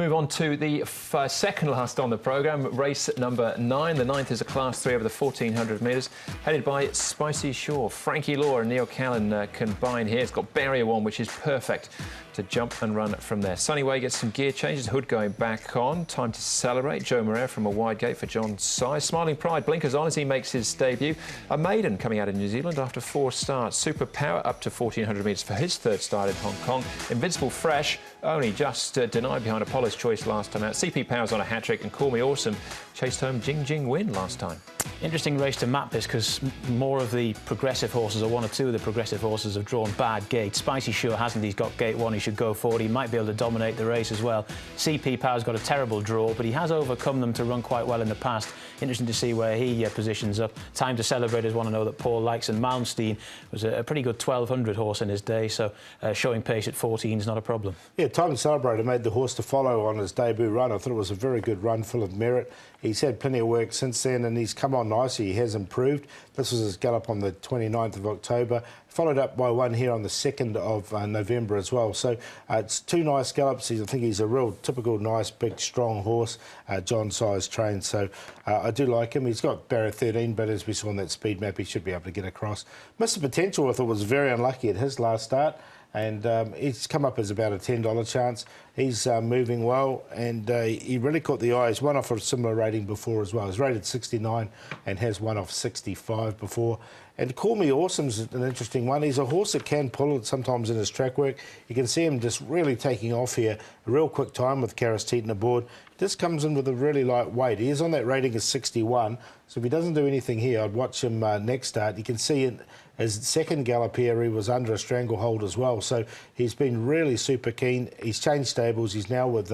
Move on to the second last on the programme, race number 9. The 9th is a Class 3 over the 1,400 metres, headed by Spicy Shore. Frankie Law and Neil Callan combine here. It's got barrier 1, which is perfect to jump and run from there. Sunny Way gets some gear changes, hood going back on. Time to celebrate. Joe Moreira from a wide gate for John Size. Smiling Pride blinkers on as he makes his debut. A maiden coming out of New Zealand after 4 starts. Super Power up to 1,400 metres for his 3rd start in Hong Kong. Invincible Fresh only just denied behind Apollo's Choice last time out. CP Power's on a hat-trick, and Call Me Awesome chased home Jing Jing Win last time. Interesting race to map this, because more of the progressive horses, or 1 or 2 of the progressive horses, have drawn bad gates. Spicy Sure hasn't. He's got gate 1. He should go forward. He might be able to dominate the race as well. CP Power's got a terrible draw, but he has overcome them to run quite well in the past. Interesting to see where he positions up. Time to Celebrate is one I know that Paul likes, and Malmsteen was a pretty good 1,200 horse in his day, so showing pace at 14 is not a problem. Yeah, Time to Celebrate, I made the horse to follow on his debut run. I thought it was a very good run, full of merit. He's had plenty of work since then, and he's come on nicely. He has improved. This was his gallop on the 29th of October, followed up by one here on the 2nd of November as well. So it's 2 nice gallops. I think he's a real typical nice, big, strong horse, John Size trained. So I do like him. He's got barrier 13, but as we saw on that speed map, he should be able to get across. Mr. Potential, I thought, was very unlucky at his last start. And he's come up as about a $10 chance. He's moving well, and he really caught the eye. He's won off a similar rating before as well. He's rated 69 and has won off 65 before. And Call Me Awesome's an interesting one. He's a horse that can pull it sometimes in his track work. You can see him just really taking off here. A real quick time with Karis Teeton aboard. This comes in with a really light weight. He is on that rating of 61, so if he doesn't do anything here, I'd watch him next start. You can see in his 2nd gallop here, he was under a stranglehold as well, so he's been really super keen. He's changed stables. He's now with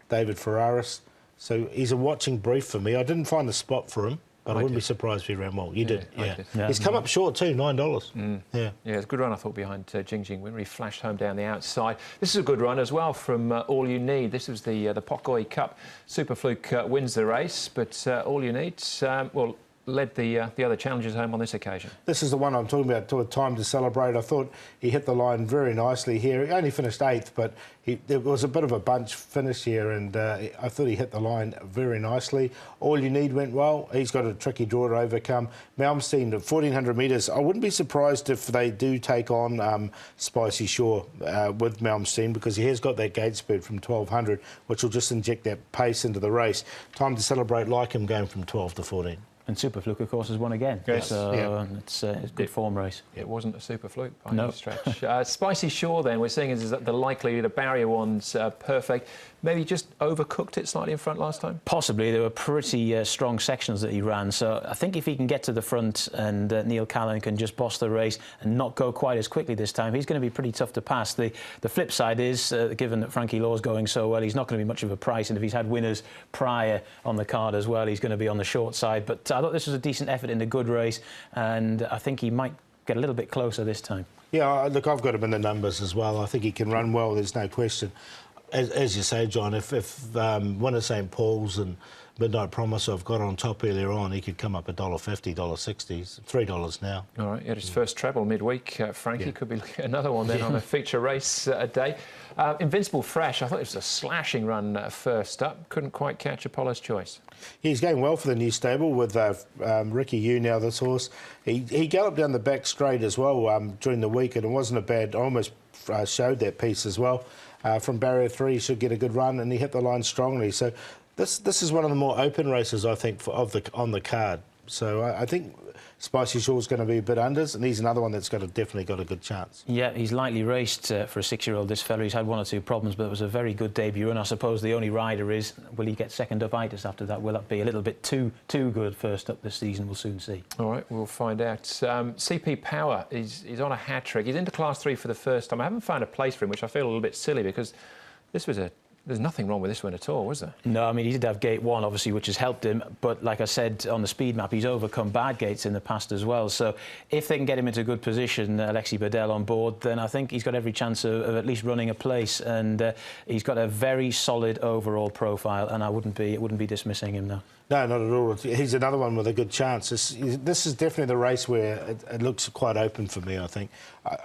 David Ferraris, so he's a watching brief for me. I didn't find a spot for him, but I wouldn't be surprised if he ran well. You did, yeah. He's come up short too, $9. Yeah, it's a good run, I thought, behind Jing Jing Win. He flashed home down the outside. This is a good run as well from All You Need. This was the Pokoi Cup. Super Fluke wins the race, but All You Need, led the other challengers home on this occasion. This is the one I'm talking about, to a Time to Celebrate. I thought he hit the line very nicely here. He only finished 8th, but there was a bit of a bunch finish here, and I thought he hit the line very nicely. All You Need went well. He's got a tricky draw to overcome. Malmsteen at 1,400 metres. I wouldn't be surprised if they do take on Spicy Shore with Malmsteen, because he has got that gate speed from 1,200, which will just inject that pace into the race. Time to Celebrate like him going from 12 to 14. And Super Fluke, of course, has won again. Yes. So it's a good form race. It wasn't a Super Fluke by any stretch. Spicy Shore, then, we're seeing is that the likelihood of barrier 1's perfect. Maybe just overcooked it slightly in front last time? Possibly. There were pretty strong sections that he ran. So I think if he can get to the front and Neil Callan can just boss the race and not go quite as quickly this time, he's going to be pretty tough to pass. The flip side is, given that Frankie Law's going so well, he's not going to be much of a price. And if he's had winners prior on the card as well, he's going to be on the short side. But I thought this was a decent effort in a good race, and I think he might get a little bit closer this time. Yeah, look, I've got him in the numbers as well. I think he can run well, there's no question. As you say, John, if one of St Paul's and Midnight Promise have got on top earlier on, he could come up $1.50, $1.60, $3 now. All right, yeah, his first treble midweek. Frankie could be looking at another one then on a feature race a day. Invincible Fresh, I thought it was a slashing run first up. Couldn't quite catch Apollo's Choice. He's going well for the new stable with Ricky Yu now, this horse. He galloped down the back straight as well during the week, and it wasn't a bad, I almost showed that piece as well. From barrier 3, he should get a good run, and he hit the line strongly. So this is one of the more open races, I think, on the card. So I think Spicy Shore's going to be a bit unders, and he's another one that's definitely got a good chance. Yeah, he's lightly raced for a 6-year-old, this fella. He's had 1 or 2 problems, but it was a very good debut, and I suppose the only rider is, will he get second up itis after that? Will that be a little bit too good first up this season? We'll soon see. All right, we'll find out. CP Power is on a hat-trick. He's into Class 3 for the first time. I haven't found a place for him, which I feel a little bit silly, because this was there's nothing wrong with this one at all, was there? No, I mean, he did have gate 1, obviously, which has helped him. But like I said on the speed map, he's overcome bad gates in the past as well. So if they can get him into a good position, Alexi Bedell on board, then I think he's got every chance of at least running a place. And he's got a very solid overall profile, and it wouldn't be dismissing him now. No, not at all. He's another one with a good chance. This is definitely the race where it looks quite open for me, I think.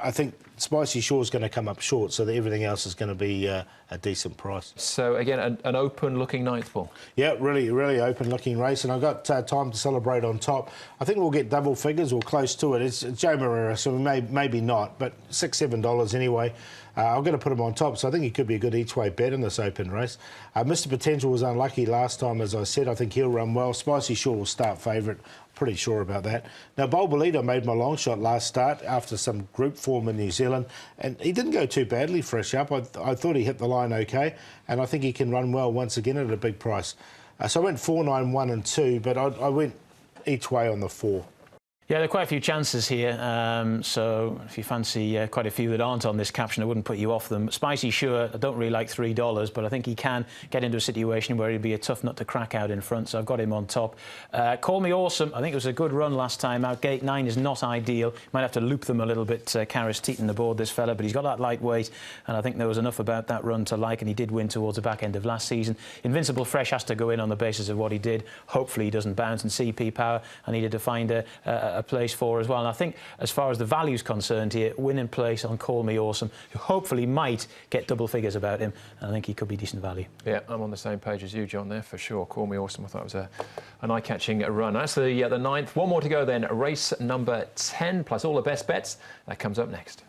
I think Spicy Shore's going to come up short, so that everything else is going to be a decent price. So, again, an open-looking ninth, Paul? Yeah, really open-looking race, and I've got time to celebrate on top. I think we'll get double figures or close to it. It's Joe Moreira, so maybe not, but $6, $7 anyway. I'm going to put him on top, so I think he could be a good each-way bet in this open race. Mr. Potential was unlucky last time, as I said. I think he'll run well. Spicy Shore will start favourite. Pretty sure about that. Now, Bolbolito made my long shot last start after some group form in New Zealand, and he didn't go too badly fresh up. I thought he hit the line okay, and I think he can run well once again at a big price. So I went 4, 9, 1 and 2, but I went each way on the 4. Yeah, there are quite a few chances here, so if you fancy quite a few that aren't on this caption, I wouldn't put you off them. Spicy Sure, I don't really like $3, but I think he can get into a situation where he'd be a tough nut to crack out in front, so I've got him on top. Call Me Awesome, I think it was a good run last time out. Gate 9 is not ideal. Might have to loop them a little bit, Karis Teeton aboard this fella, but he's got that lightweight, and I think there was enough about that run to like, and he did win towards the back end of last season. Invincible Fresh has to go in on the basis of what he did. Hopefully he doesn't bounce, and CP Power, I needed to find a place for as well. And I think as far as the value's concerned here, win in place on Call Me Awesome, who hopefully might get double figures about him, and I think he could be decent value. Yeah, I'm on the same page as you, John, there for sure. Call Me Awesome. I thought it was an eye-catching run. That's the ninth. One more to go then. Race number 10 plus all the best bets. That comes up next.